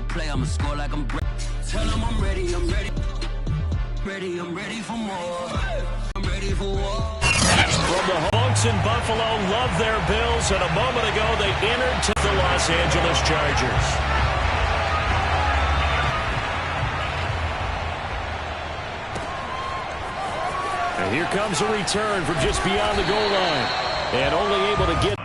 play, I'ma score like I'm ready. Tell them I'm ready, I'm ready. I'm ready for more. I'm ready for war. From the Hawks in Buffalo, love their Bills, and a moment ago they entered to the Los Angeles Chargers. And here comes a return from just beyond the goal line, and only able to get.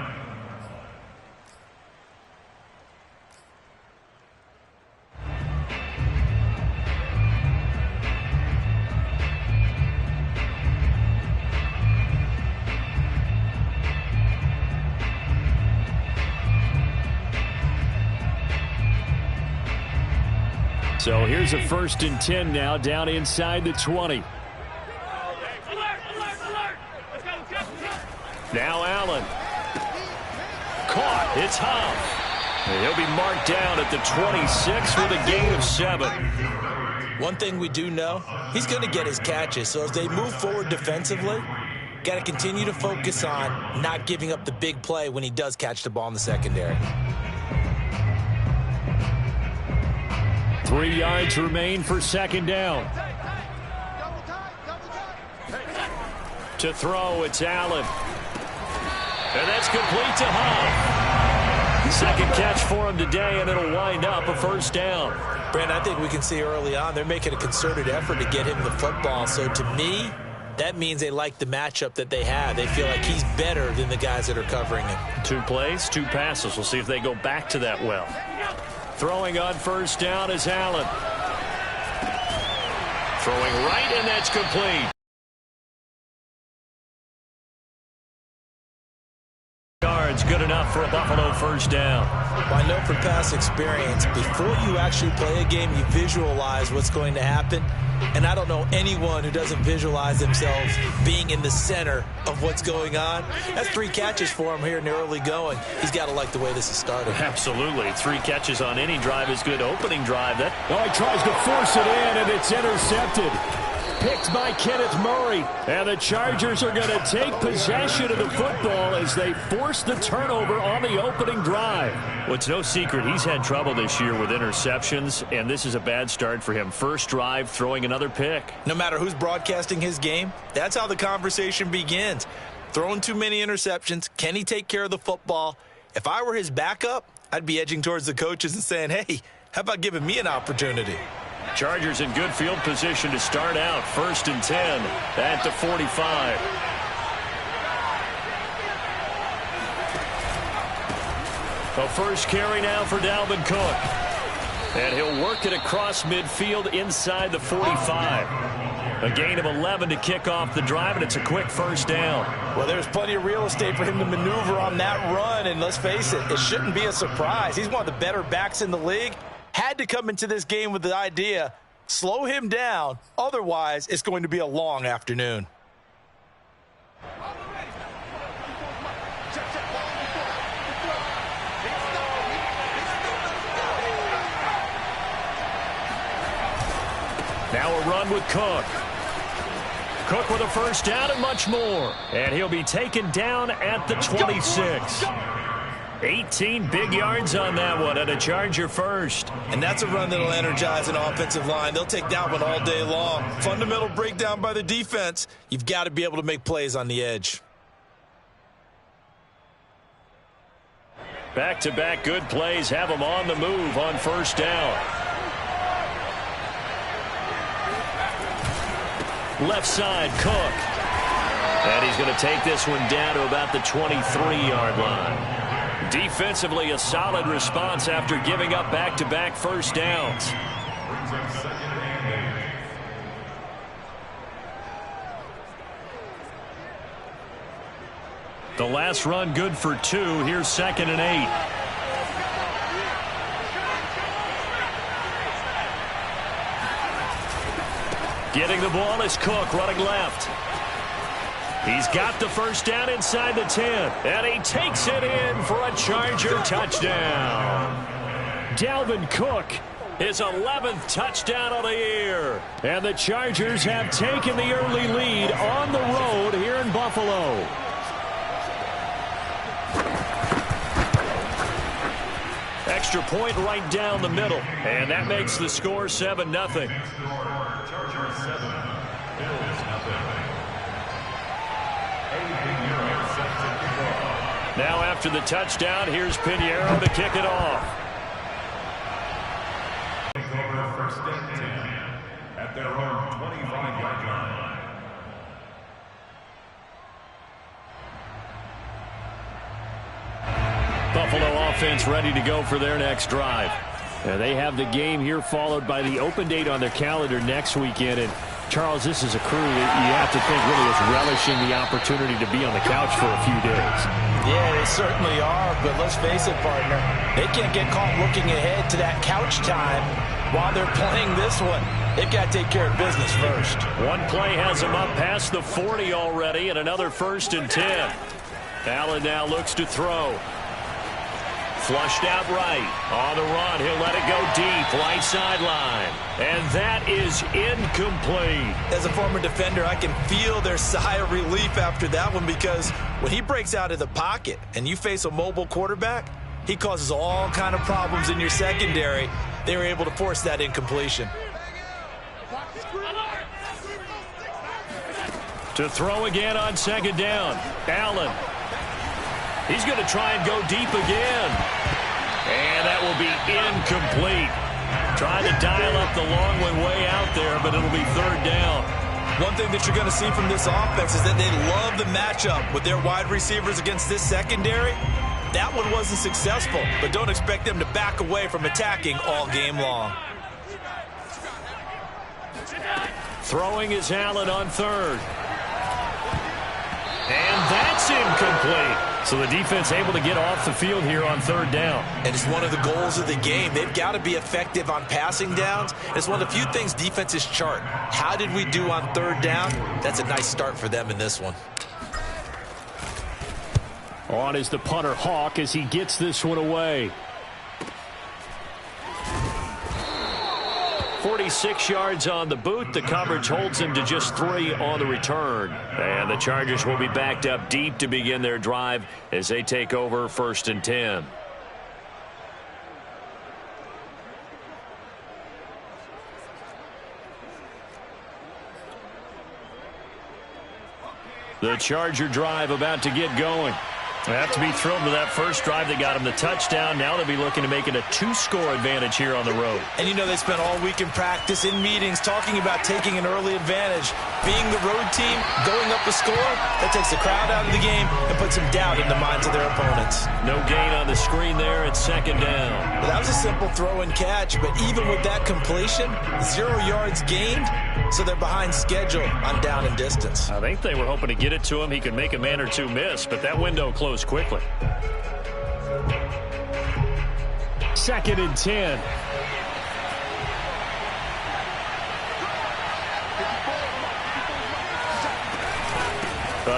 So here's a 1st and 10 now, down inside the 20. Now Allen. Caught. It's Huff. And he'll be marked down at the 26 with a gain of 7. One thing we do know, he's going to get his catches. So as they move forward defensively, got to continue to focus on not giving up the big play when he does catch the ball in the secondary. 3 yards remain for 2nd down. To throw, it's Allen. And that's complete to Huff. 2nd catch for him today, and it'll wind up a 1st down. Brandon, I think we can see early on they're making a concerted effort to get him the football. So to me, that means they like the matchup that they have. They feel like he's better than the guys that are covering him. 2 plays, 2 passes. We'll see if they go back to that well. Throwing on 1st down is Allen. Throwing right, and that's complete. Yards, good enough for a Buffalo 1st down. Well, I know from past experience, before you actually play a game, you visualize what's going to happen. And I don't know anyone who doesn't visualize themselves being in the center of what's going on. That's 3 catches for him here in the early going. He's got to like the way this is started. Absolutely. 3 catches on any drive is good. Opening drive. He tries to force it in, and it's intercepted. Picked by Kenneth Murray. And the Chargers are going to take possession of the football as they force the turnover on the opening drive. Well, it's no secret he's had trouble this year with interceptions, and this is a bad start for him. First drive, throwing another pick. No matter who's broadcasting his game, that's how the conversation begins. Throwing too many interceptions. Can he take care of the football? If I were his backup, I'd be edging towards the coaches and saying, hey, how about giving me an opportunity? Chargers in good field position to start out. 1st and 10 at the 45. A first carry now for Dalvin Cook. And he'll work it across midfield inside the 45. A gain of 11 to kick off the drive, and it's a quick 1st down. Well, there's plenty of real estate for him to maneuver on that run, and let's face it, it shouldn't be a surprise. He's one of the better backs in the league. Had to come into this game with the idea, slow him down, otherwise it's going to be a long afternoon. Now a run with Cook. Cook with a 1st down and much more. And he'll be taken down at the 26. 18 big yards on that one, and a Charger 1st. And that's a run that'll energize an offensive line. They'll take that one all day long. Fundamental breakdown by the defense. You've got to be able to make plays on the edge. Back-to-back good plays have them on the move on 1st down. Left side, Cook. And he's going to take this one down to about the 23-yard line. Defensively, a solid response after giving up back-to-back 1st downs. The last run good for 2. Here's 2nd and 8. Getting the ball is Cook running left. He's got the 1st down inside the 10. And he takes it in for a Charger touchdown. Dalvin Cook, his 11th touchdown of the year. And the Chargers have taken the early lead on the road here in Buffalo. extra point right down the middle. And that makes the score 7-0. Now after the touchdown, here's Pinheiro to kick it off. First and 10 at their own 25-yard line. Buffalo offense ready to go for their next drive. They have the game here followed by the open date on their calendar next weekend. And Charles, this is a crew that you have to think really is relishing the opportunity to be on the couch for a few days. Yeah, they certainly are, but let's face it, partner. They can't get caught looking ahead to that couch time while they're playing this one. They've got to take care of business first. One play has them up past the 40 already, and another 1st and 10. Allen now looks to throw. Flushed out right. On the run, he'll let it go deep, right sideline. And that is incomplete. As a former defender, I can feel their sigh of relief after that one, because when he breaks out of the pocket and you face a mobile quarterback, he causes all kind of problems in your secondary. They were able to force that incompletion. To throw again on 2nd down. Allen. He's going to try and go deep again. And that will be incomplete. Trying to dial up the long way out there, but it'll be 3rd down. One thing that you're going to see from this offense is that they love the matchup with their wide receivers against this secondary. That one wasn't successful, but don't expect them to back away from attacking all game long. Throwing is Allen on 3rd. And that's incomplete. So the defense able to get off the field here on 3rd down. And it's one of the goals of the game. They've got to be effective on passing downs. It's one of the few things defenses chart. How did we do on 3rd down? That's a nice start for them in this one. On is the punter Hawk as he gets this one away. 46 yards on the boot. The coverage holds him to just 3 on the return. And the Chargers will be backed up deep to begin their drive as they take over 1st and 10. The Charger drive about to get going. They have to be thrilled with that first drive that got them the touchdown. Now they'll be looking to make it a 2-score advantage here on the road. And you know they spent all week in practice, in meetings, talking about taking an early advantage. Being the road team, going up a score, that takes the crowd out of the game and puts some doubt in the minds of their opponents. No gain on the screen there at 2nd down. Well, that was a simple throw and catch, but even with that completion, 0 yards gained, so they're behind schedule on down and distance. I think they were hoping to get it to him. He could make a man or two miss, but that window closed quickly. 2nd and 10.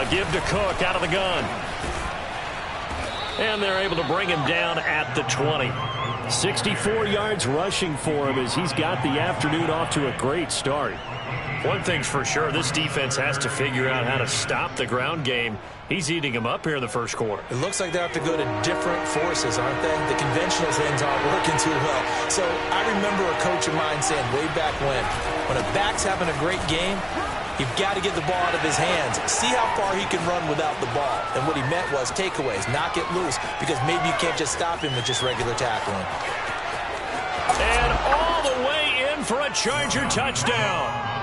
Give to Cook out of the gun. And they're able to bring him down at the 20. 64 yards rushing for him as he's got the afternoon off to a great start. One thing's for sure, this defense has to figure out how to stop the ground game. He's eating them up here in the first quarter. It looks like they have to go to different forces, aren't they? The conventional things aren't working too well. So I remember a coach of mine saying way back when a back's having a great game, you've got to get the ball out of his hands. See how far he can run without the ball. And what he meant was takeaways, knock it loose, because maybe you can't just stop him with just regular tackling. And all the way in for a Charger touchdown.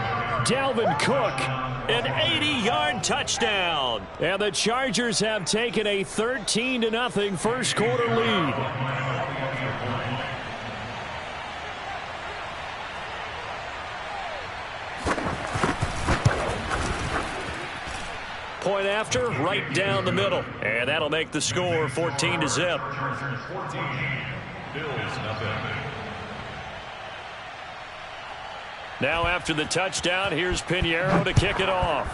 Dalvin Cook, an 80-yard touchdown. And the Chargers have taken a 13-0 first quarter lead. Point after, right down the middle. And that'll make the score 14-0. Now after the touchdown, here's Pinheiro to kick it off.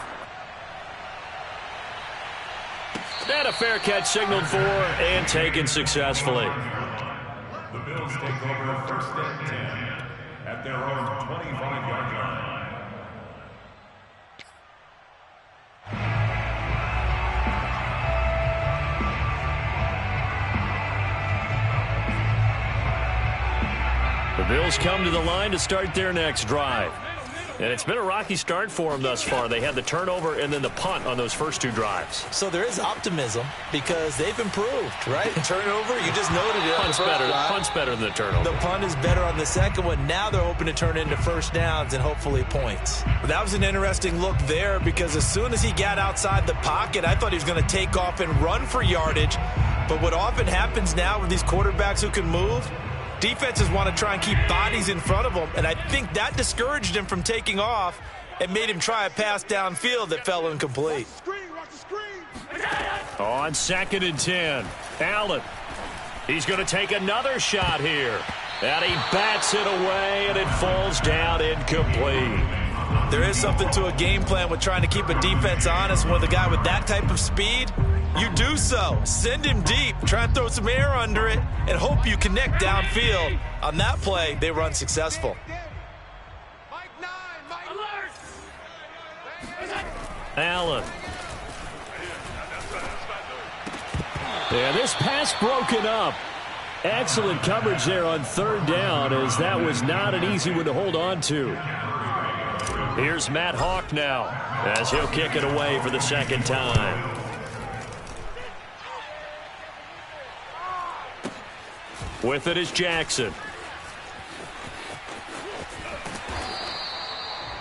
And a fair catch signaled for and taken successfully. The Bills take over 1st and 10 at their own 25-yard line. Bills come to the line to start their next drive. And it's been a rocky start for them thus far. They had the turnover and then the punt on those first two drives. So there is optimism because they've improved, right? Turnover, you just noted it. Punt's better than the turnover. The punt is better on the second one. Now they're hoping to turn it into first downs and hopefully points. That was an interesting look there because as soon as he got outside the pocket, I thought he was going to take off and run for yardage. But what often happens now with these quarterbacks who can move, defenses want to try and keep bodies in front of them, and I think that discouraged him from taking off and made him try a pass downfield that fell incomplete. On 2nd and 10, Allen. He's going to take another shot here. And he bats it away, and it falls down incomplete. There is something to a game plan with trying to keep a defense honest. When the guy with that type of speed, you do so. Send him deep. Try and throw some air under it and hope you connect downfield. On that play, they were unsuccessful. Allen. Yeah, this pass broken up. Excellent coverage there on 3rd down, as that was not an easy one to hold on to. Here's Matt Hawk now, as he'll kick it away for the 2nd time. With it is Jackson.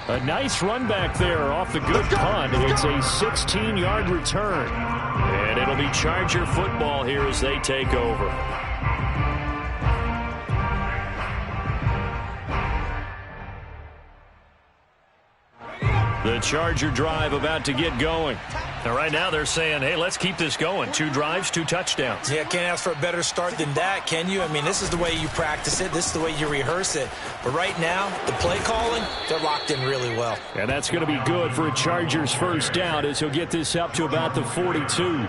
A nice run back there off the good punt. It's a 16-yard return. And it'll be Charger football here as they take over. The Charger drive about to get going. And right now they're saying, hey, let's keep this going. 2 drives, 2 touchdowns. Yeah, can't ask for a better start than that, can you? I mean, this is the way you practice it. This is the way you rehearse it. But right now, the play calling, they're locked in really well. And that's going to be good for a Chargers first down as he'll get this up to about the 42.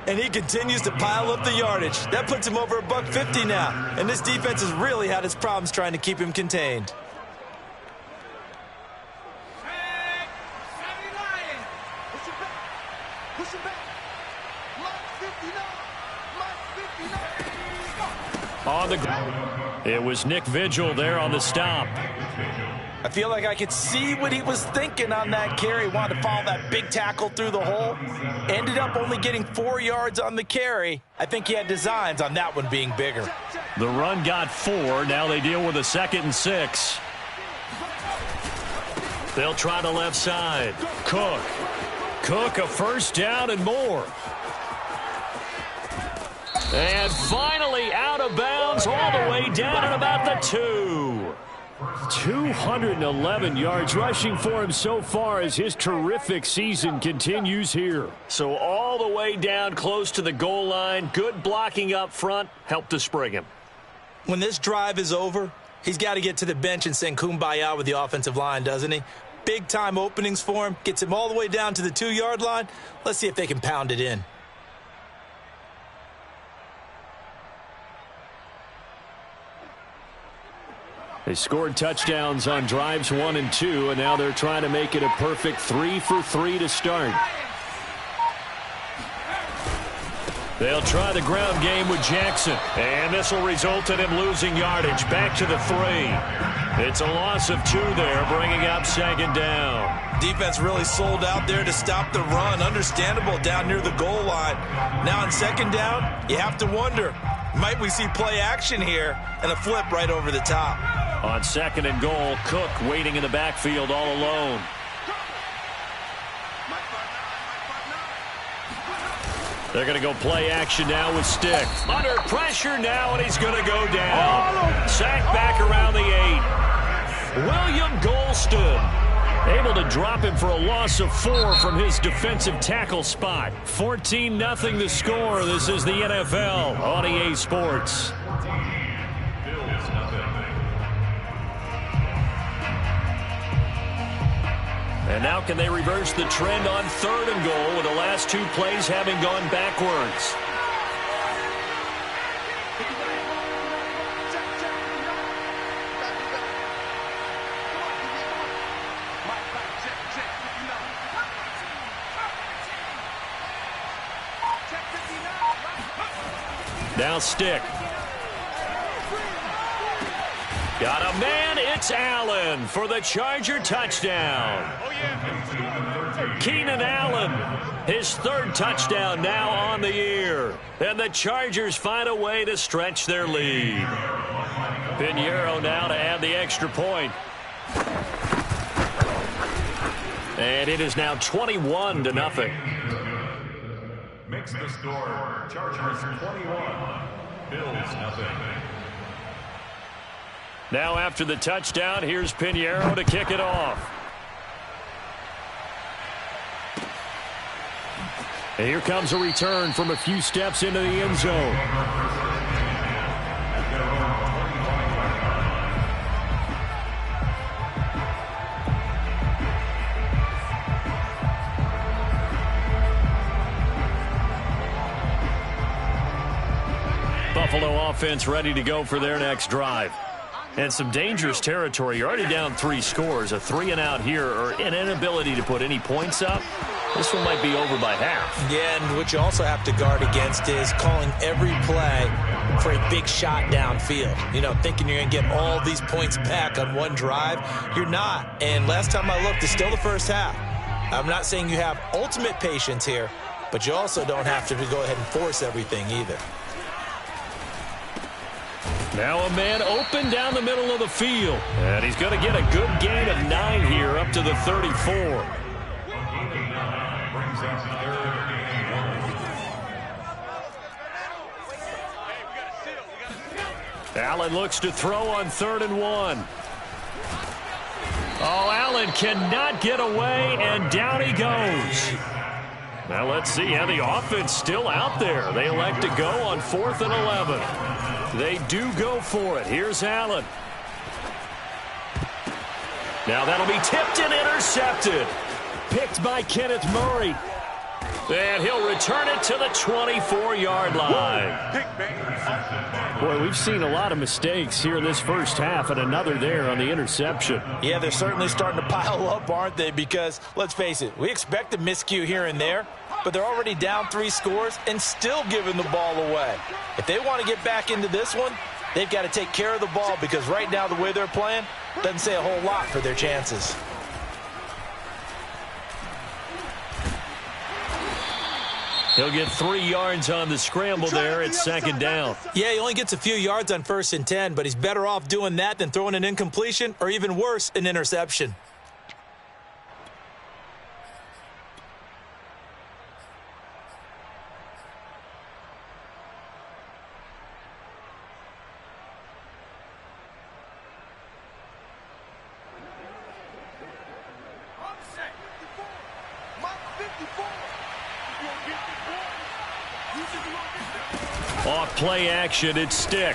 And he continues to pile up the yardage. That puts him over $150 now. And this defense has really had its problems trying to keep him contained. On the it was Nick Vigil there on the stop. I feel like I could see what he was thinking on that carry. Wanted to follow that big tackle through the hole. Ended up only getting 4 yards on the carry. I think he had designs on that one being bigger. The run got 4. Now they deal with a 2nd and 6. They'll try the left side. Cook, a first down and more. And finally out of bounds all the way down at about the 2. 211 yards rushing for him so far as his terrific season continues here. So all the way down close to the goal line. Good blocking up front. Helped to spring him. When this drive is over, he's got to get to the bench and sing kumbaya with the offensive line, doesn't he? Big-time openings for him. Gets him all the way down to the 2-yard line. Let's see if they can pound it in. They scored touchdowns on drives 1 and 2, and now they're trying to make it a perfect 3 for 3 to start. They'll try the ground game with Jackson, and this will result in him losing yardage back to the 3. It's a loss of 2 there, bringing up 2nd down. Defense really sold out there to stop the run. Understandable down near the goal line. Now on 2nd down, you have to wonder, might we see play action here and a flip right over the top? On 2nd and goal, Cook waiting in the backfield all alone. They're going to go play action now with Stick. Under pressure now, and he's going to go down. Sacked back around the 8. William Golston able to drop him for a loss of 4 from his defensive tackle spot. 14-0 the score. This is the NFL on EA Sports. And now can they reverse the trend on 3rd and goal with the last 2 plays having gone backwards? Now Stick. Got a man, it's Allen for the Charger touchdown. Keenan Allen, his third touchdown now on the year. And the Chargers find a way to stretch their lead. Pinheiro now to add the extra point. And it is now 21-0. Makes the score Chargers 21, Bills nothing. Now after the touchdown, here's Pinheiro to kick it off. And here comes a return from a few steps into the end zone. Buffalo offense ready to go for their next drive. And some dangerous territory. You're already down 3 scores. A 3-and-out here, or an inability to put any points up. This one might be over by half. Yeah, and what you also have to guard against is calling every play for a big shot downfield. You know, thinking you're going to get all these points back on one drive. You're not. And last time I looked, it's still the first half. I'm not saying you have ultimate patience here, but you also don't have to go ahead and force everything either. Now a man open down the middle of the field. And he's going to get a good gain of 9 here up to the 34. Allen looks to throw on 3rd and 1. Oh, Allen cannot get away, and down he goes. Now let's see how the offense still out there. They elect to go on 4th and 11. They do go for it. Here's Allen. Now that'll be tipped and intercepted. Picked by Kenneth Murray. And he'll return it to the 24-yard line. Boy, we've seen a lot of mistakes here in this first half, and another there on the interception. Yeah, they're certainly starting to pile up, aren't they? Because, let's face it, we expect a miscue here and there, but they're already down 3 scores and still giving the ball away. If they want to get back into this one, they've got to take care of the ball, because right now the way they're playing doesn't say a whole lot for their chances. He'll get 3 yards on the scramble there at 2nd down. Yeah, he only gets a few yards on 1st and 10, but he's better off doing that than throwing an incompletion or even worse, an interception. Off play action, it's Stick.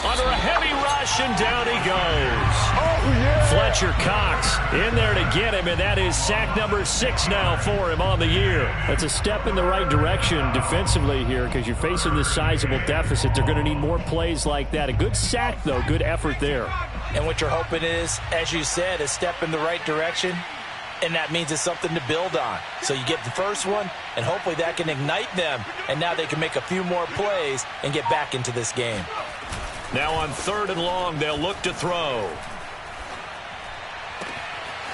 Under a heavy rush, and down he goes. Fletcher Cox in there to get him, and that is sack number 6 now for him on the year. That's a step in the right direction defensively here, because you're facing this sizable deficit. They're going to need more plays like that. A good sack, though. Good effort there. And what you're hoping is, as you said, a step in the right direction. And that means it's something to build on. So you get the first one, and hopefully that can ignite them. And now they can make a few more plays and get back into this game. Now on 3rd and long, they'll look to throw.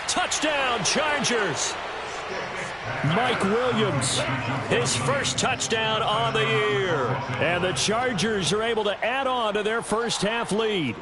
Touchdown, Chargers. Mike Williams, his first touchdown on the year. And the Chargers are able to add on to their first half lead.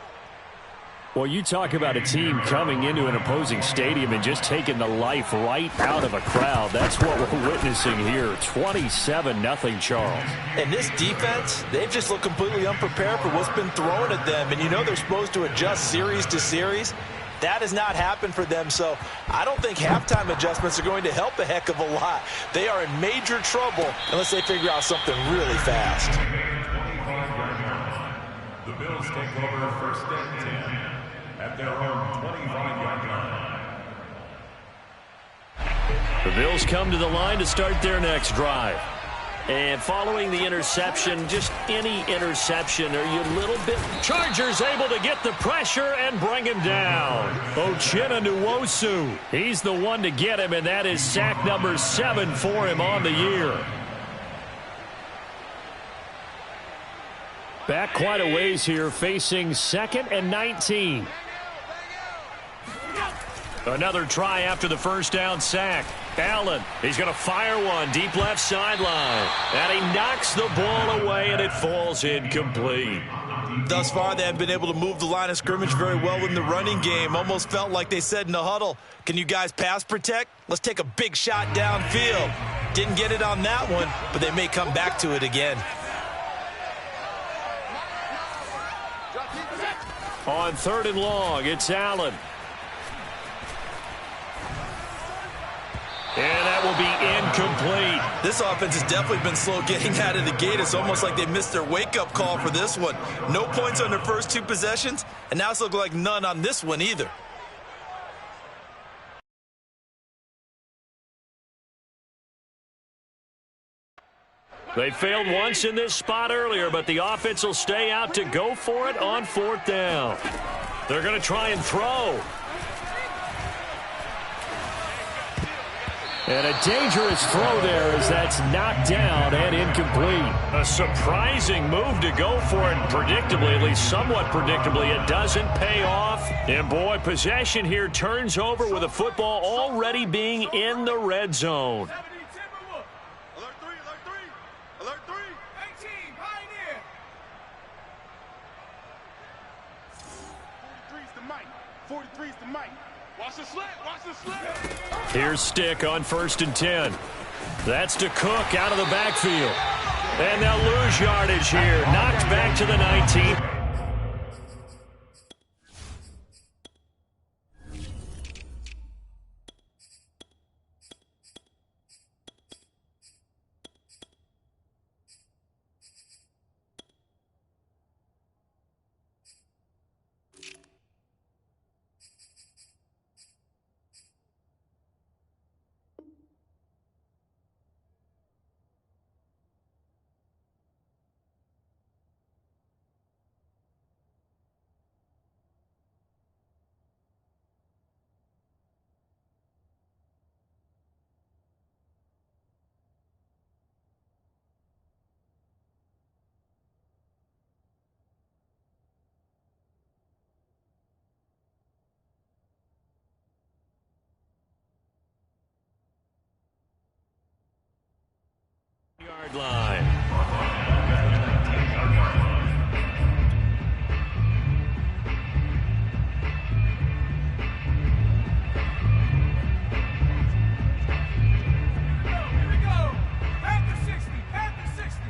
Well, you talk about a team coming into an opposing stadium and just taking the life right out of a crowd. That's what we're witnessing here. 27-0 Charles. And this defense, they've just looked completely unprepared for what's been thrown at them. And you know they're supposed to adjust series to series. That has not happened for them, so I don't think halftime adjustments are going to help a heck of a lot. They are in major trouble unless they figure out something really fast. The Bills take over 1st and 10 at their own 25-yard line. The Bills come to the line to start their next drive. And following the interception, just any interception, are you a little bit... Chargers able to get the pressure and bring him down. Uchenna Nwosu, he's the one to get him, and that is sack number 7 for him on the year. Back quite a ways here, facing 2nd and 19. Another try after the first down sack. Allen, he's going to fire one deep left sideline. And he knocks the ball away, and it falls incomplete. Thus far, they haven't been able to move the line of scrimmage very well in the running game. Almost felt like they said in the huddle, can you guys pass protect? Let's take a big shot downfield. Didn't get it on that one, but they may come back to it again. On 3rd and long, it's Allen. And that will be incomplete. This offense has definitely been slow getting out of the gate. It's almost like they missed their wake-up call for this one. No points on their first 2 possessions, and now it's looking like none on this one either. They failed once in this spot earlier, but the offense will stay out to go for it on 4th down. They're going to try and throw. And a dangerous throw there as that's knocked down and incomplete. A surprising move to go for it. Predictably, at least somewhat predictably, it doesn't pay off. And boy, possession here turns over with the football already being in the red zone. Alert 3, alert 3, alert 3. 18, Pioneer. 43's the mic. 43's the mic. Watch the slip, watch the slip. Here's Stick on 1st and 10. That's to Cook out of the backfield. And they'll lose yardage here. Knocked back to the 19. Yard line. Here we go. Panther 60, Panther 60.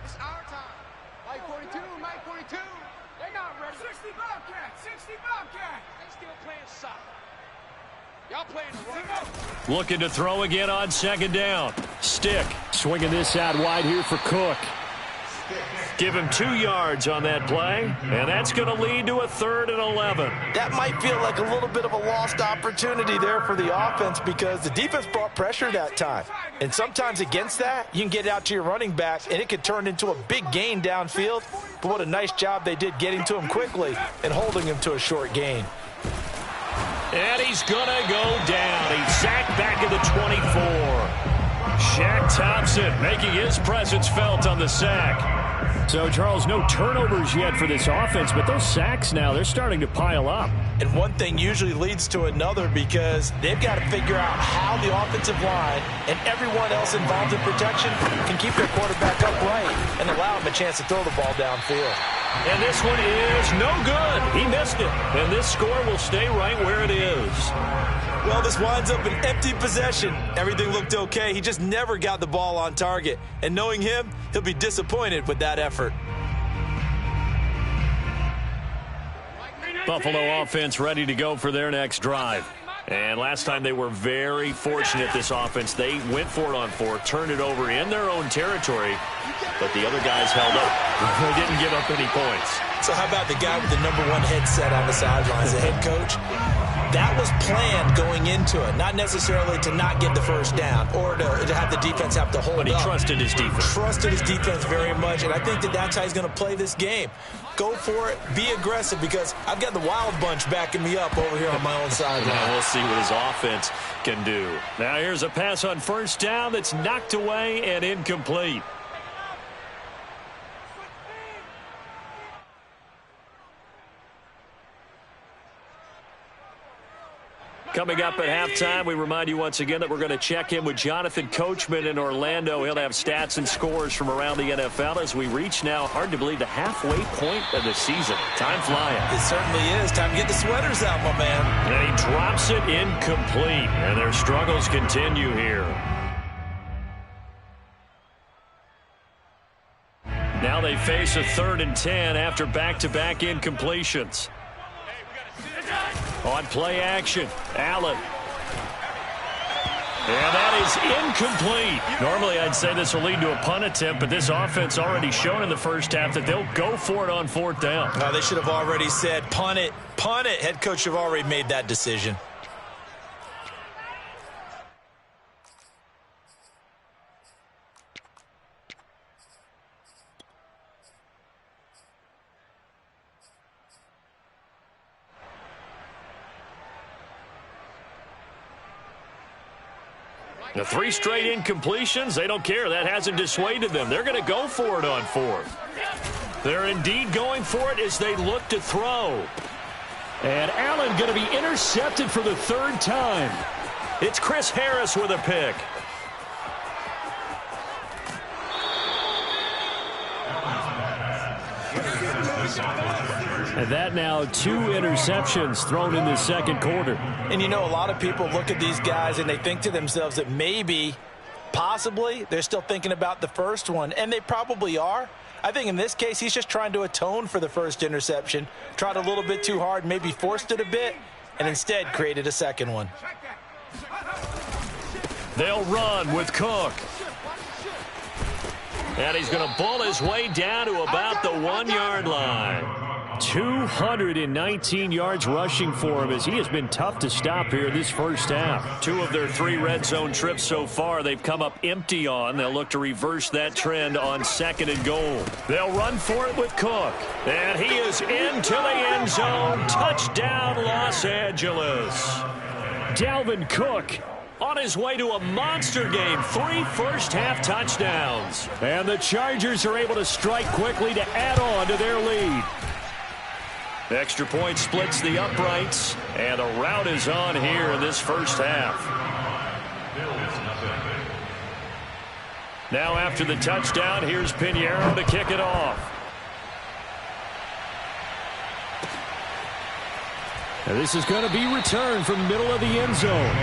It's our time. Mike 42, Mike 42. They're not ready. 60 Bobcat, 60 Bobcat. They still playing soccer. Y'all playing the right. Looking to throw again on 2nd down. Stick swinging this out wide here for Cook. Give him 2 yards on that play, and that's going to lead to a 3rd and 11. That might feel like a little bit of a lost opportunity there for the offense because the defense brought pressure that time. And sometimes against that, you can get out to your running back, and it could turn into a big gain downfield. But what a nice job they did getting to him quickly and holding him to a short gain. And he's going to go down. He's sacked back at the 24. Shaq Thompson making his presence felt on the sack. So, Charles, no turnovers yet for this offense, but those sacks now, they're starting to pile up. And one thing usually leads to another because they've got to figure out how the offensive line and everyone else involved in protection can keep their quarterback upright and allow him a chance to throw the ball downfield. And this one is no good. He missed it. And this score will stay right where it is. Well, this winds up an empty possession. Everything looked okay. He just never got the ball on target. And knowing him, he'll be disappointed with that effort. Buffalo offense ready to go for their next drive. And last time they were very fortunate, this offense. They went for it on 4, turned it over in their own territory, but the other guys held up. They didn't give up any points. So how about the guy with the #1 headset on the sidelines, the head coach? That was planned going into it, not necessarily to not get the first down or to have the defense have to hold up. But he trusted his defense. Trusted his defense very much, and I think that's how he's going to play this game. Go for it, be aggressive, because I've got the Wild Bunch backing me up over here on my own sideline. Now we'll see what his offense can do. Now here's a pass on 1st down that's knocked away and incomplete. Coming up at halftime, we remind you once again that we're going to check in with Jonathan Coachman in Orlando. He'll have stats and scores from around the NFL as we reach now, hard to believe, the halfway point of the season. Time flying. It certainly is. Time to get the sweaters out, my man. And he drops it incomplete, and their struggles continue here. Now they face a 3rd and 10 after back-to-back incompletions. On play action, Allen. And that is incomplete. Normally I'd say this will lead to a punt attempt, but this offense already shown in the first half that they'll go for it on 4th down. No, they should have already said punt it, punt it. Head coach have already made that decision. The 3 straight incompletions, they don't care. That hasn't dissuaded them. They're going to go for it on 4th. They're indeed going for it as they look to throw. And Allen going to be intercepted for the 3rd time. It's Chris Harris with a pick. And that now 2 interceptions thrown in the second quarter. And you know, a lot of people look at these guys and they think to themselves that maybe, possibly, they're still thinking about the first one. And they probably are. I think in this case, he's just trying to atone for the first interception. Tried a little bit too hard, maybe forced it a bit, and instead created a second one. They'll run with Cook. And he's going to bull his way down to about the 1-yard line. 219 yards rushing for him as he has been tough to stop here this first half. 2 of their 3 red zone trips so far they've come up empty on. They'll look to reverse that trend on 2nd and goal. They'll run for it with Cook. And he is into the end zone. Touchdown, Los Angeles. Dalvin Cook on his way to a monster game. 3 first-half touchdowns. And the Chargers are able to strike quickly to add on to their lead. Extra point splits the uprights, and a rout is on here in this first half. Now after the touchdown, here's Pinheiro to kick it off. And this is going to be returned from the middle of the end zone.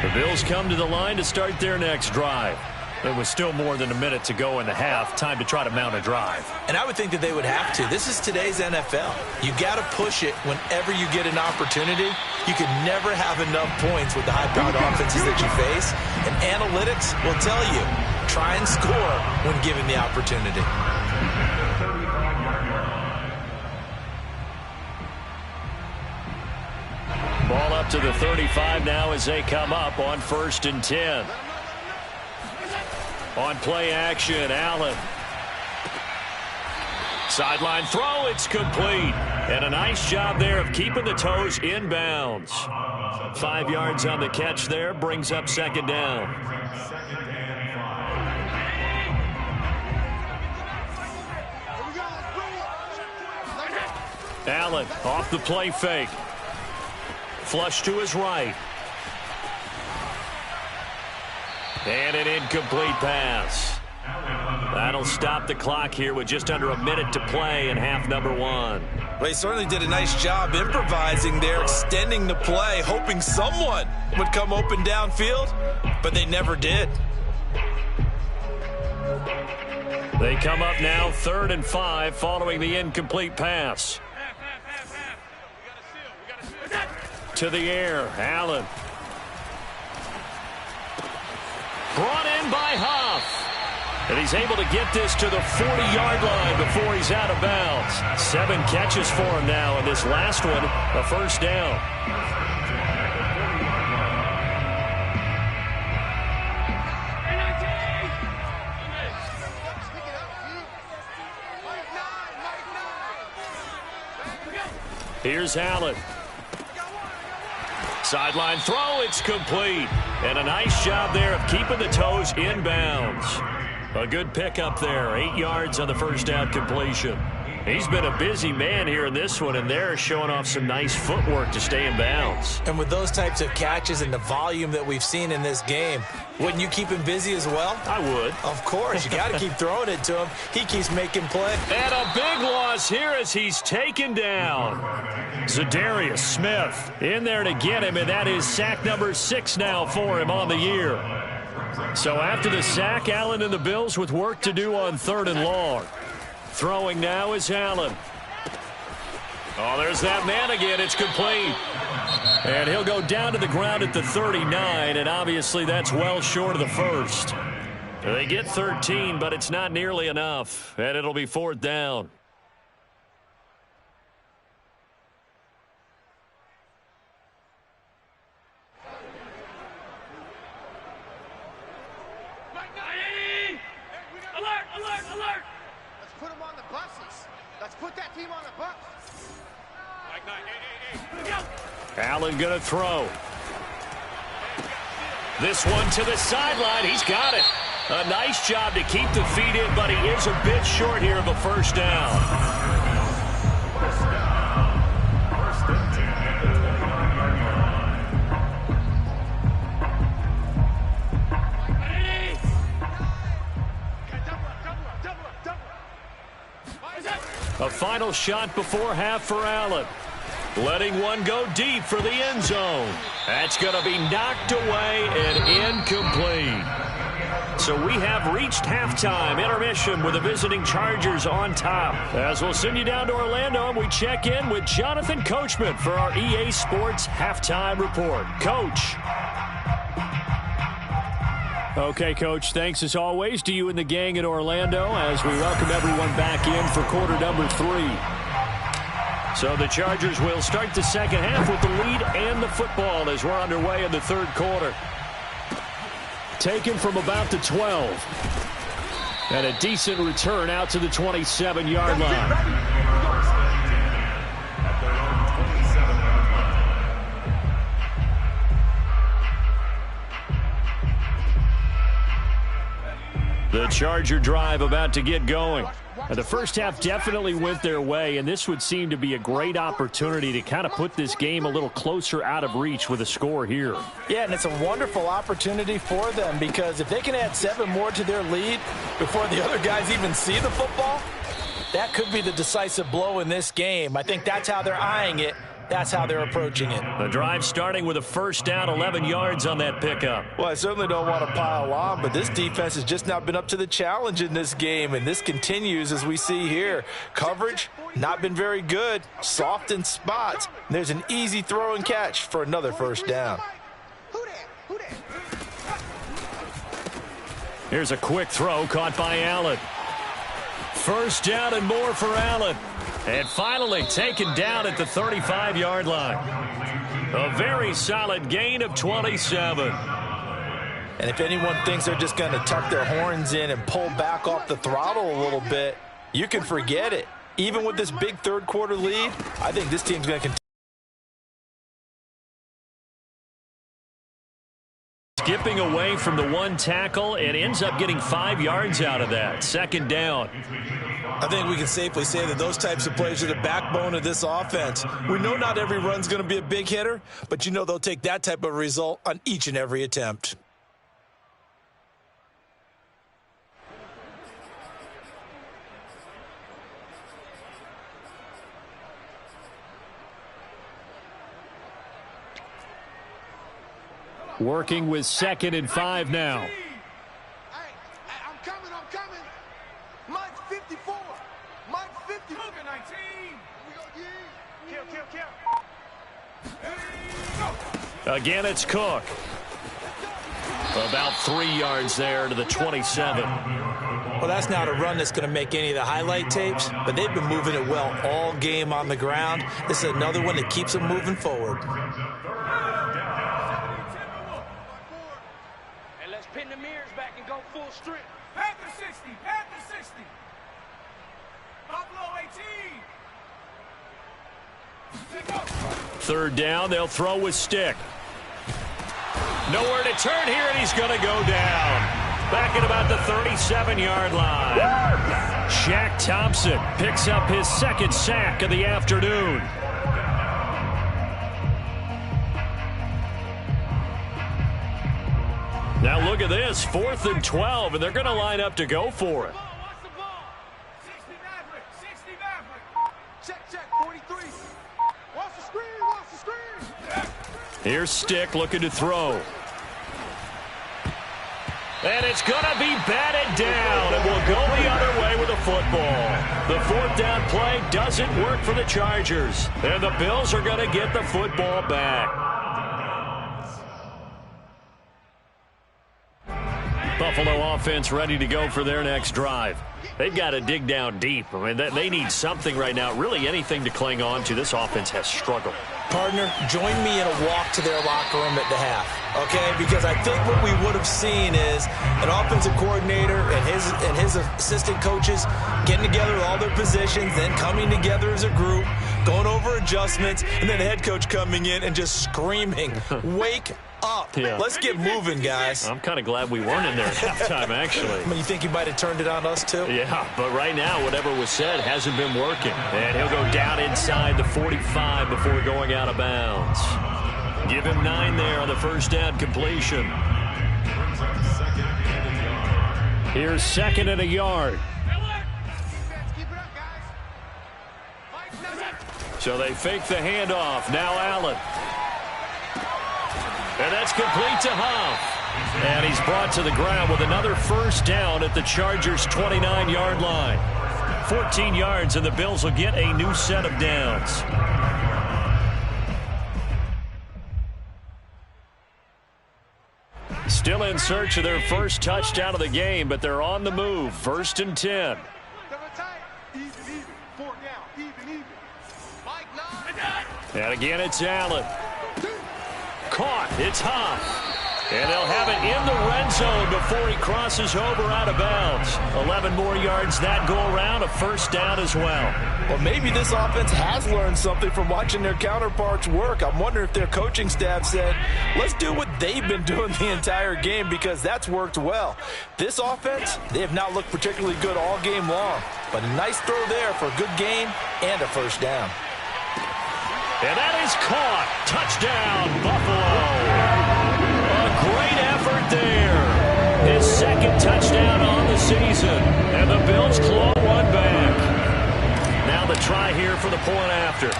The Bills come to the line to start their next drive. It was still more than a minute to go in the half. Time to try to mount a drive. And I would think that they would have to. This is today's NFL. You got to push it whenever you get an opportunity. You can never have enough points with the high-powered offenses that you face. And analytics will tell you, try and score when given the opportunity. Ball up to the 35 now as they come up on 1st and 10. On play action, Allen. Sideline throw, it's complete. And a nice job there of keeping the toes inbounds. 5 yards on the catch there, brings up 2nd down. Allen off the play fake. Flush to his right. And an incomplete pass. That'll stop the clock here with just under a minute to play in half number 1. Well, he certainly did a nice job improvising there, extending the play, hoping someone would come open downfield, but they never did. They come up now 3rd and 5 following the incomplete pass. To the air, Allen. Brought in by Huff. And he's able to get this to the 40-yard line before he's out of bounds. 7 catches for him now, and this last one, a first down. Here's Allen. Sideline throw, it's complete. And a nice job there of keeping the toes inbounds. A good pickup there. 8 yards on the first down completion. He's been a busy man here in this one, and they're showing off some nice footwork to stay in bounds. And with those types of catches and the volume that we've seen in this game, wouldn't you keep him busy as well? I would. Of course. You got to keep throwing it to him. He keeps making play. And a big loss here as he's taken down. Za'Darius Smith in there to get him, and that is sack number 6 now for him on the year. So after the sack, Allen and the Bills with work to do on 3rd and long. Throwing now is Allen. Oh, there's that man again. It's complete. And he'll go down to the ground at the 39, and obviously that's well short of the first. They get 13, but it's not nearly enough, and it'll be 4th down. Allen going to throw. This one to the sideline. He's got it. A nice job to keep the feet in, but he is a bit short here of a first down. First and 10 at the 29-yard line. A final shot before half for Allen. Letting one go deep for the end zone. That's going to be knocked away and incomplete. So we have reached halftime. Intermission with the visiting Chargers on top. As we'll send you down to Orlando, and we check in with Jonathan Coachman for our EA Sports Halftime Report. Coach. Okay, Coach, thanks as always to you and the gang in Orlando as we welcome everyone back in for quarter number 3. So the Chargers will start the second half with the lead and the football as we're underway in the 3rd quarter. Taken from about the 12. And a decent return out to the 27-yard line. The Charger drive about to get going. Now, the first half definitely went their way, and this would seem to be a great opportunity to kind of put this game a little closer out of reach with a score here. Yeah, and it's a wonderful opportunity for them because if they can add 7 more to their lead before the other guys even see the football, that could be the decisive blow in this game. I think that's how they're eyeing it. That's how they're approaching it. The drive starting with a first down, 11 yards on that pickup. Well, I certainly don't want to pile on, but this defense has just not been up to the challenge in this game, and this continues as we see here. Coverage, not been very good, soft in spots. There's an easy throw and catch for another first down. Here's a quick throw caught by Allen. First down and more for Allen. And finally taken down at the 35-yard line. A very solid gain of 27. And if anyone thinks they're just going to tuck their horns in and pull back off the throttle a little bit, you can forget it. Even with this big 3rd quarter lead, I think this team's going to continue. Skipping away from the one tackle and ends up getting 5 yards out of that. Second down. I think we can safely say that those types of plays are the backbone of this offense. We know not every run's going to be a big hitter, but you know they'll take that type of result on each and every attempt. Working with 2nd and 5 now. Hey, I'm coming. Mike 54. Mike 50. 19. We go, kill. Again, it's Cook. About 3 yards there to the 27. Well, that's not a run that's going to make any of the highlight tapes, but they've been moving it well all game on the ground. This is another one that keeps them moving forward. Pin the mirrors back and go full strip. Panther 60, Panther 60. Buffalo 18. 3rd down, they'll throw with stick. Nowhere to turn here, and he's going to go down. Back at about the 37-yard line. Shaq Thompson picks up his second sack of the afternoon. Now look at this, 4th and 12, and they're going to line up to go for it. Here's Stick looking to throw. And it's going to be batted down, and will go the other way with a football. The 4th down play doesn't work for the Chargers, and the Bills are going to get the football back. Buffalo offense ready to go for their next drive. They've got to dig down deep. I mean, they need something right now, really anything to cling on to. This offense has struggled. Partner, join me in a walk to their locker room at the half, okay? Because I think what we would have seen is an offensive coordinator and his assistant coaches getting together with all their positions, then coming together as a group, going over adjustments, and then the head coach coming in and just screaming, wake up. Yeah. Let's get moving, guys. I'm kind of glad we weren't in there at halftime, actually. I mean, you think he might have turned it on us, too? Yeah, but right now, whatever was said hasn't been working. And he'll go down inside the 45 before going out of bounds. Give him 9 there on the first down completion. Here's 2nd and a yard. So they fake the handoff. Now Allen. And that's complete to Huff. And he's brought to the ground with another first down at the Chargers' 29-yard line. 14 yards, and the Bills will get a new set of downs. Still in search of their first touchdown of the game, but they're on the move. 1st and 10. And again, it's Allen. Caught. It's Huff. And they'll have it in the red zone before he crosses over out of bounds. 11 more yards that go around, a first down as well. Well, maybe this offense has learned something from watching their counterparts work. I'm wondering if their coaching staff said, let's do what they've been doing the entire game, because that's worked well. This offense, they have not looked particularly good all game long. But a nice throw there for a good gain and a first down. And that is caught. Touchdown, Buffalo. A great effort there. His second touchdown on the season. And the Bills claw one back. Now the try here for the point after.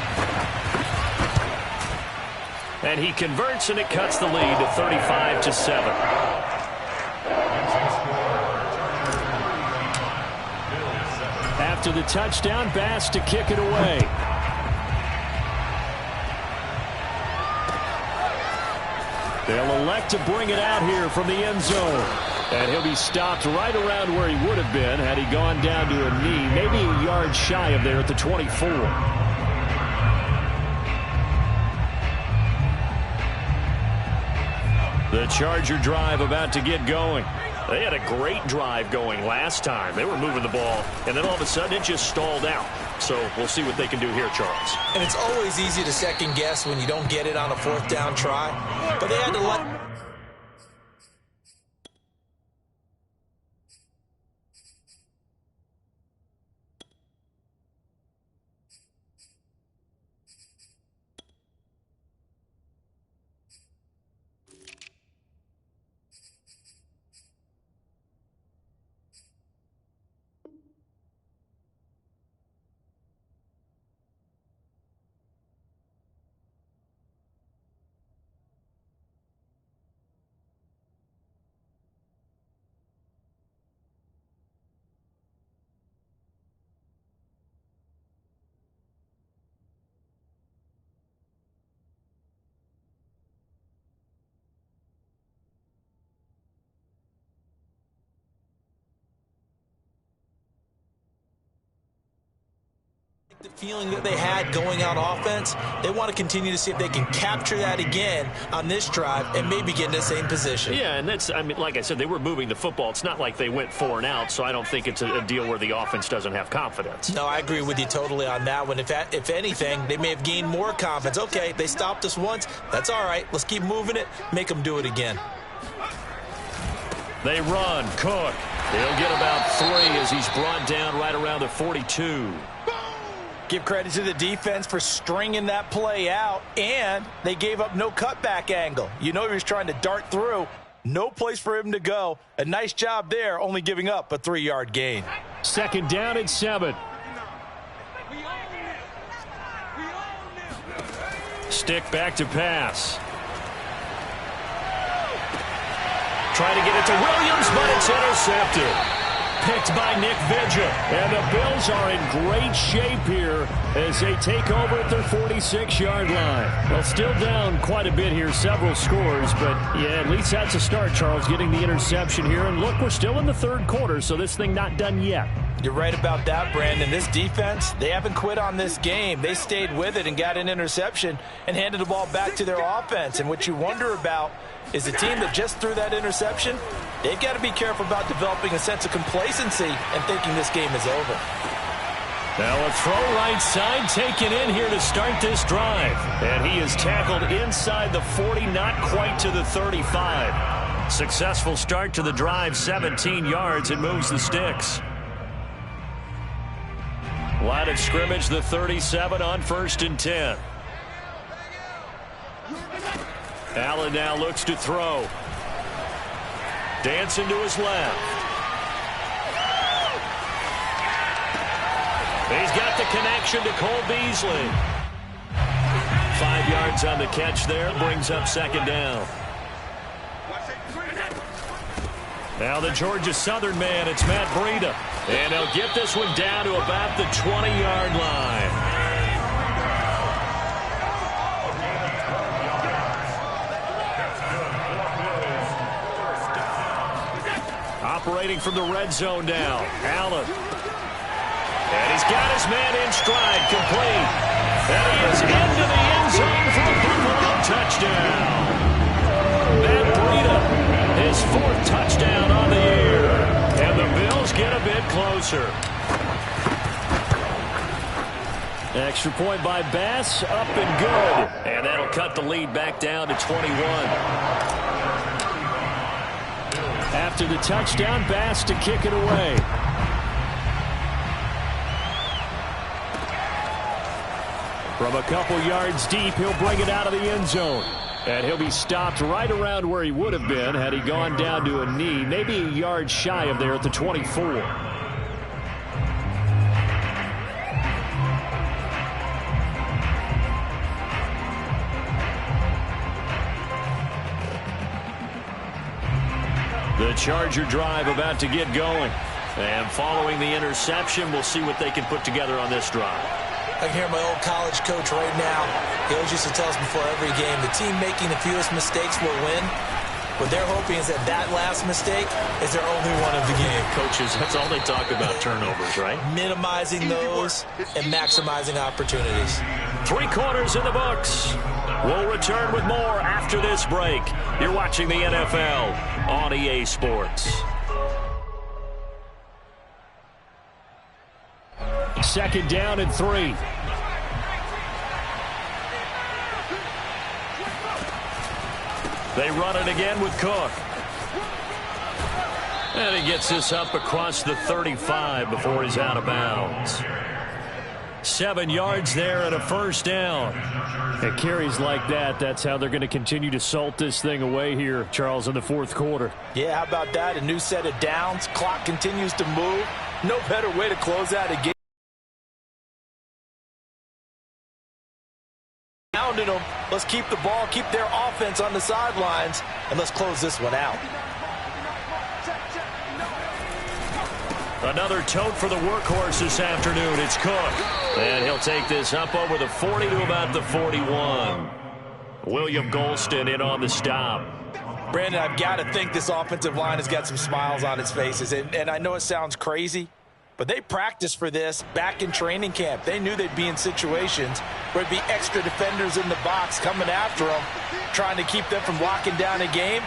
And he converts, and it cuts the lead to 35-7. After the touchdown, Bass to kick it away. They'll elect to bring it out here from the end zone. And he'll be stopped right around where he would have been had he gone down to a knee, maybe a yard shy of there at the 24. The Charger drive about to get going. They had a great drive going last time. They were moving the ball, and then all of a sudden it just stalled out. So we'll see what they can do here, Charles. And it's always easy to second guess when you don't get it on a 4th down try. But they had to let... The feeling that they had going on offense, they want to continue to see if they can capture that again on this drive and maybe get in the same position. Yeah, and that's, I mean, like I said, they were moving the football. It's not like they went 4 and out, so I don't think it's a deal where the offense doesn't have confidence. No, I agree with you totally on that one. If anything, they may have gained more confidence. Okay, they stopped us once. That's all right. Let's keep moving it. Make them do it again. They run. Cook. He'll get about 3 as he's brought down right around the 42. Give credit to the defense for stringing that play out, and they gave up no cutback angle. You know he was trying to dart through. No place for him to go. A nice job there, only giving up a 3-yard gain. 2nd down and 7. Stick back to pass. Trying to get it to Williams, but it's intercepted. Picked by Nick Vigil. And the Bills are in great shape here as they take over at their 46-yard line. Well, still down quite a bit here, several scores, but yeah, at least that's a start, Charles, getting the interception here. And look, we're still in the 3rd quarter, so this thing not done yet. You're right about that, Brandon. This defense, they haven't quit on this game. They stayed with it and got an interception and handed the ball back to their offense. And what you wonder about is the team that just threw that interception, they've got to be careful about developing a sense of complacency and thinking this game is over. Now a throw right side taken in here to start this drive. And he is tackled inside the 40, not quite to the 35. Successful start to the drive, 17 yards, and moves the sticks. Line of scrimmage, the 37 on 1st and 10. Allen now looks to throw. Dancing to his left. He's got the connection to Cole Beasley. 5 yards on the catch there, brings up 2nd down. Now the Georgia Southern man, it's Matt Breida. And they'll get this one down to about the 20-yard line. Operating from the red zone now, Allen. And he's got his man in stride, complete. And he is into the end zone for a Buffalo touchdown. Matt Breida, his 4th touchdown on the year. And the Bills get a bit closer. Extra point by Bass, up and good. And that'll cut the lead back down to 21. After the touchdown, Bass to kick it away. From a couple yards deep, he'll bring it out of the end zone. And he'll be stopped right around where he would have been had he gone down to a knee, maybe a yard shy of there at the 24. The Charger drive about to get going. And following the interception, we'll see what they can put together on this drive. I can hear my old college coach right now. He always used to tell us before every game, the team making the fewest mistakes will win. What they're hoping is that that last mistake is their only one of the game. Coaches, that's all they talk about, turnovers, right? Minimizing those and maximizing opportunities. 3 quarters in the books. We'll return with more after this break. You're watching the NFL on EA Sports. 2nd down and 3. They run it again with Cook. And he gets this up across the 35 before he's out of bounds. 7 yards there and a 1st down. And carries like that, that's how they're going to continue to salt this thing away here, Charles, in the 4th quarter. Yeah, how about that? A new set of downs. Clock continues to move. No better way to close out a game. Pounding them. Let's keep the ball, keep their offense on the sidelines, and let's close this one out. Another tote for the workhorse this afternoon. It's Cook. And he'll take this up over the 40 to about the 41. William Golston in on the stop. Brandon, I've got to think this offensive line has got some smiles on its faces. And I know it sounds crazy, But they practiced for this back in training camp. They knew they'd be in situations where there'd be extra defenders in the box coming after them, trying to keep them from locking down a game.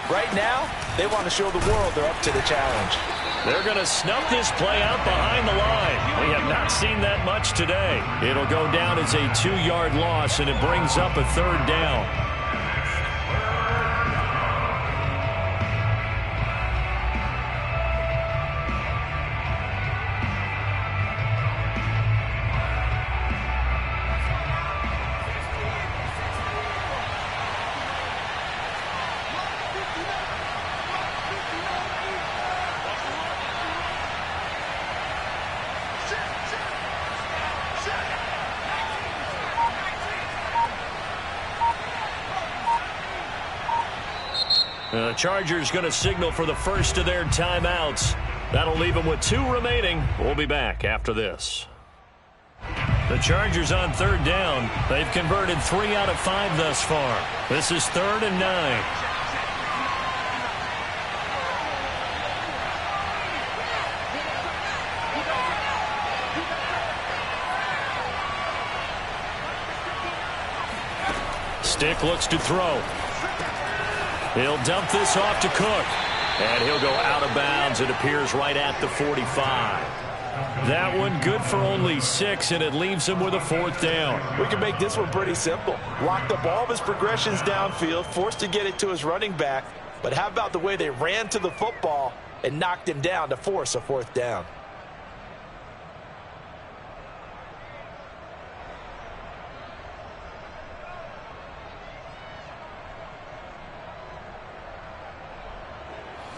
Right now, they want to show the world they're up to the challenge. They're going to snuff this play out behind the line. We have not seen that much today. It'll go down as a 2-yard loss, and it brings up a 3rd down. The Chargers going to signal for the first of their timeouts. That'll leave them with 2 remaining. We'll be back after this. The Chargers on 3rd down. They've converted 3 out of 5 thus far. This is 3rd and 9. Stick looks to throw. He'll dump this off to Cook. And he'll go out of bounds. It appears right at the 45. That one good for only 6, and it leaves him with a 4th down. We can make this one pretty simple. Locked up all of his progressions downfield, forced to get it to his running back. But how about the way they ran to the football and knocked him down to force a 4th down?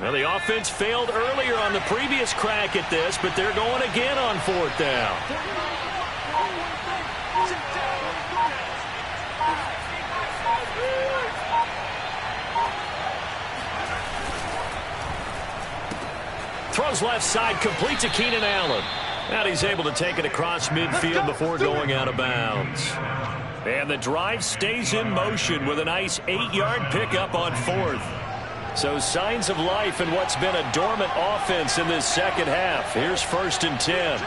Well, the offense failed earlier on the previous crack at this, but they're going again on 4th down. Throws left side, complete to Keenan Allen. And he's able to take it across midfield before going out of bounds. And the drive stays in motion with a nice 8-yard pickup on 4th. So signs of life in what's been a dormant offense in this second half. Here's 1st and 10.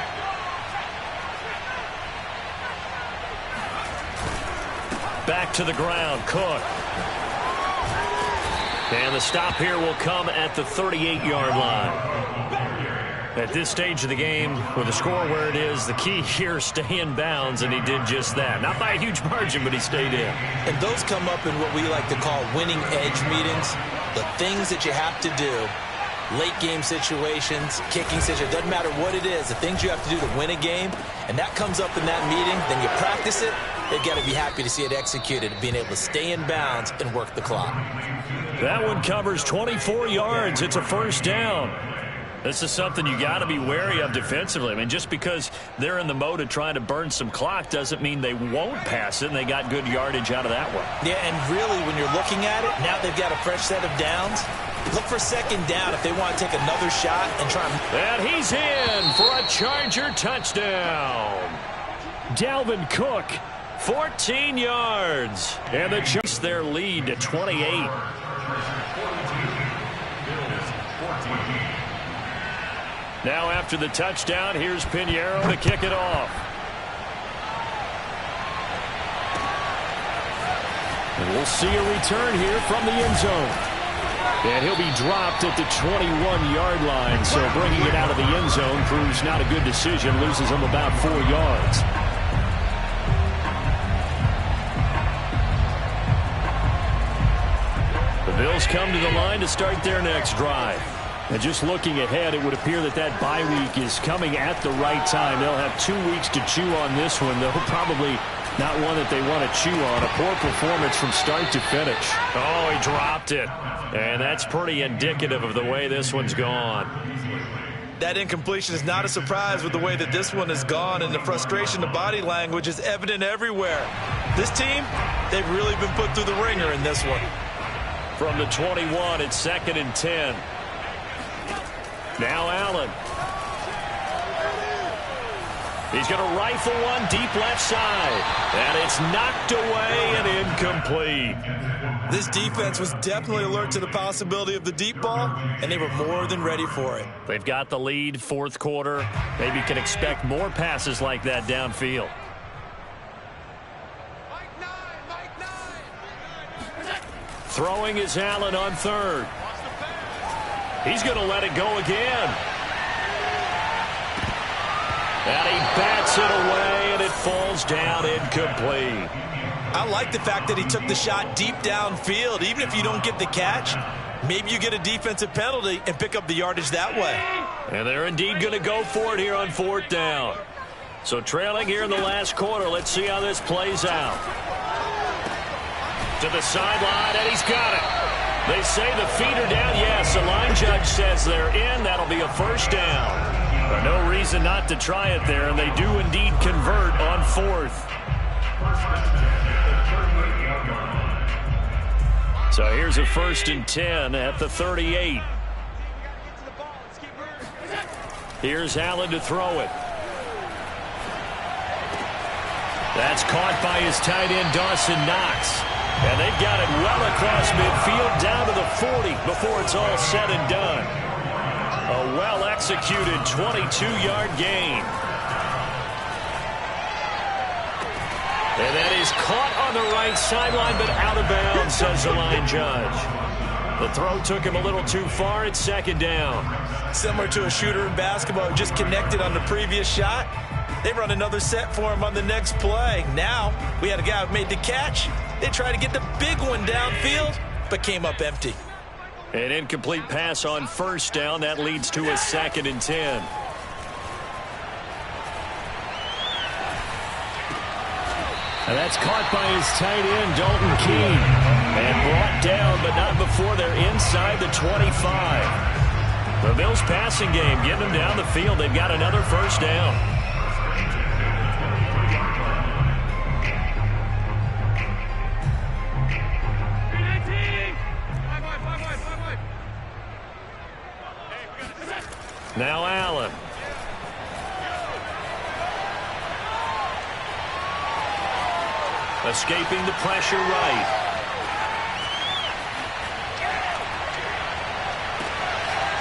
Back to the ground, Cook. And the stop here will come at the 38-yard line. At this stage of the game, with the score where it is, the key here is stay in bounds, and he did just that. Not by a huge margin, but he stayed in. And those come up in what we like to call winning edge meetings. The things that you have to do, late game situations, kicking situations, doesn't matter what it is, the things you have to do to win a game, and that comes up in that meeting, then you practice it, they've got to be happy to see it executed, being able to stay in bounds and work the clock. That one covers 24 yards. It's a 1st down. This is something you got to be wary of defensively. I mean, just because they're in the mode of trying to burn some clock doesn't mean they won't pass it, and they got good yardage out of that one. Yeah, and really, when you're looking at it, now they've got a fresh set of downs. Look for 2nd down if they want to take another shot and try and... And he's in for a Charger touchdown. Dalvin Cook, 14 yards. And they chase their lead to 28. Now after the touchdown, here's Pinheiro to kick it off. And we'll see a return here from the end zone. And he'll be dropped at the 21-yard line, so bringing it out of the end zone proves not a good decision, loses him about 4 yards. The Bills come to the line to start their next drive. And just looking ahead, it would appear that that bye week is coming at the right time. They'll have 2 weeks to chew on this one, though probably not one that they want to chew on. A poor performance from start to finish. Oh, he dropped it. And that's pretty indicative of the way this one's gone. That incompletion is not a surprise with the way that this one has gone, and the frustration, the body language is evident everywhere. This team, they've really been put through the ringer in this one. From the 21, it's 2nd and 10. Now Allen. He's going to rifle one deep left side. And it's knocked away and incomplete. This defense was definitely alert to the possibility of the deep ball, and they were more than ready for it. They've got the lead, fourth quarter. Maybe can expect more passes like that downfield. Throwing is Allen on third. He's going to let it go again. And he bats it away, and it falls down incomplete. I like the fact that he took the shot deep downfield. Even if you don't get the catch, maybe you get a defensive penalty and pick up the yardage that way. And they're indeed going to go for it here on fourth down. So trailing here in the last quarter, let's see how this plays out. To the sideline, and he's got it. They say the feet are down. Yes, the line judge says they're in. That'll be a first down. But no reason not to try it there, and they do indeed convert on fourth. So here's a 1st and 10 at the 38. Here's Allen to throw it. That's caught by his tight end, Dawson Knox. And they've got it well across midfield down to the 40 before it's all said and done. A well-executed 22-yard gain. And that is caught on the right sideline, but out of bounds, says the line judge. The throw took him a little too far. It's second down. Similar to a shooter in basketball who just connected on the previous shot. They run another set for him on the next play. Now, we had a guy who made the catch. They tried to get the big one downfield, but came up empty. An incomplete pass on first down. That leads to a 2nd and 10. And that's caught by his tight end, Dalton Keene. And brought down, but not before they're inside the 25. The Bills passing game, getting them down the field. They've got another first down. Now Allen. Escaping the pressure right.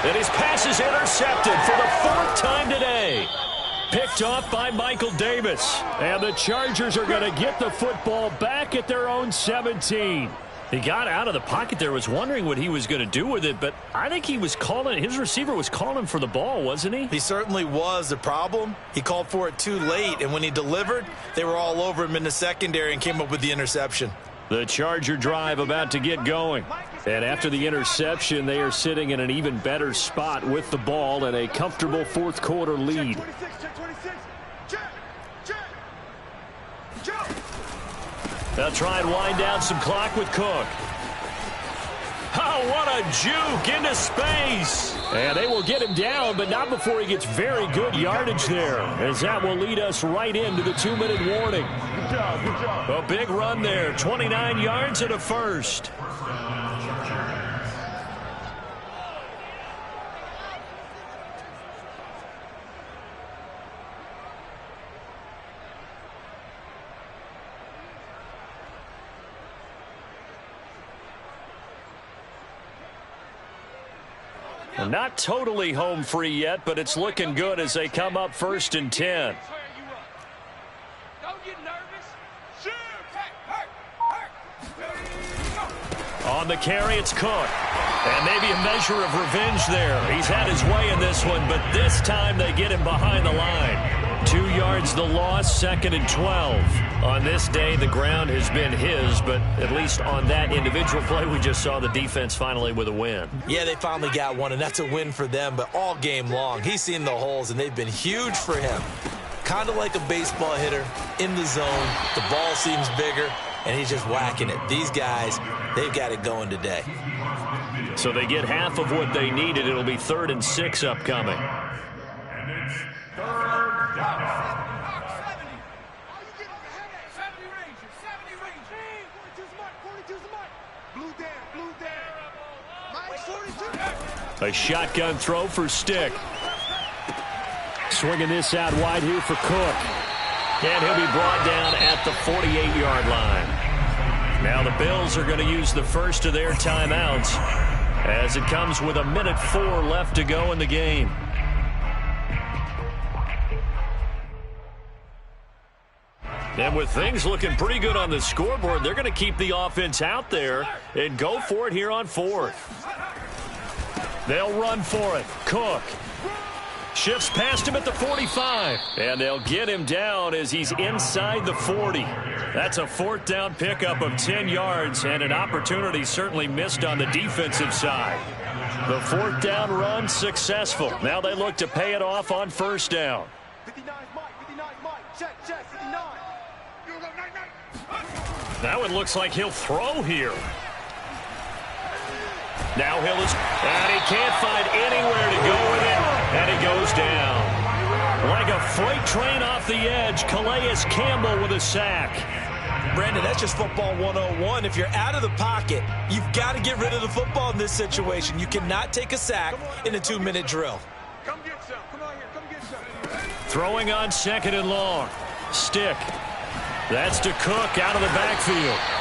And his pass is intercepted for the 4th time today. Picked off by Michael Davis. And the Chargers are going to get the football back at their own 17. He got out of the pocket there, was wondering what he was going to do with it, but I think he was calling, his receiver was calling for the ball, wasn't he? He certainly was. The problem, he called for it too late, and when he delivered, they were all over him in the secondary and came up with the interception. The Charger drive about to get going. And after the interception, they are sitting in an even better spot with the ball and a comfortable fourth quarter lead. They'll try and wind down some clock with Cook. Oh, what a juke into space. And they will get him down, but not before he gets very good yardage there, as that will lead us right into the 2-minute warning. Good job. A big run there, 29 yards and a first. Not totally home free yet, but it's looking good as they come up 1st and 10. Don't get nervous. Shoot. On the carry, it's Cook. And maybe a measure of revenge there. He's had his way in this one, but this time they get him behind the line. 2 yards the loss, 2nd and 12. On this day, the ground has been his, but at least on that individual play, we just saw the defense finally with a win. Yeah, they finally got one, and that's a win for them, but all game long, he's seen the holes, and they've been huge for him. Kind of like a baseball hitter in the zone. The ball seems bigger, and he's just whacking it. These guys, they've got it going today. So they get half of what they needed. It'll be 3rd and 6 upcoming. And it's 3rd down. 42's the mark. A shotgun throw for Stick. Swinging this out wide here for Cook. And he'll be brought down at the 48-yard line. Now the Bills are going to use the first of their timeouts as it comes with 1:04 left to go in the game. And with things looking pretty good on the scoreboard, they're going to keep the offense out there and go for it here on 4th. They'll run for it. Cook shifts past him at the 45. And they'll get him down as he's inside the 40. That's a 4th down pickup of 10 yards and an opportunity certainly missed on the defensive side. The 4th down run successful. Now they look to pay it off on 1st down. 59 Mike, check, 59. Now it looks like he'll throw here. Now Hill is, and he can't find anywhere to go with it, and he goes down. Like a freight train off the edge, Calais Campbell with a sack. Brandon, that's just football 101. If you're out of the pocket, you've got to get rid of the football in this situation. You cannot take a sack in a 2-minute drill. Come get some. Come on here. Come get some. Throwing on 2nd and long. Stick. That's to Cook out of the backfield.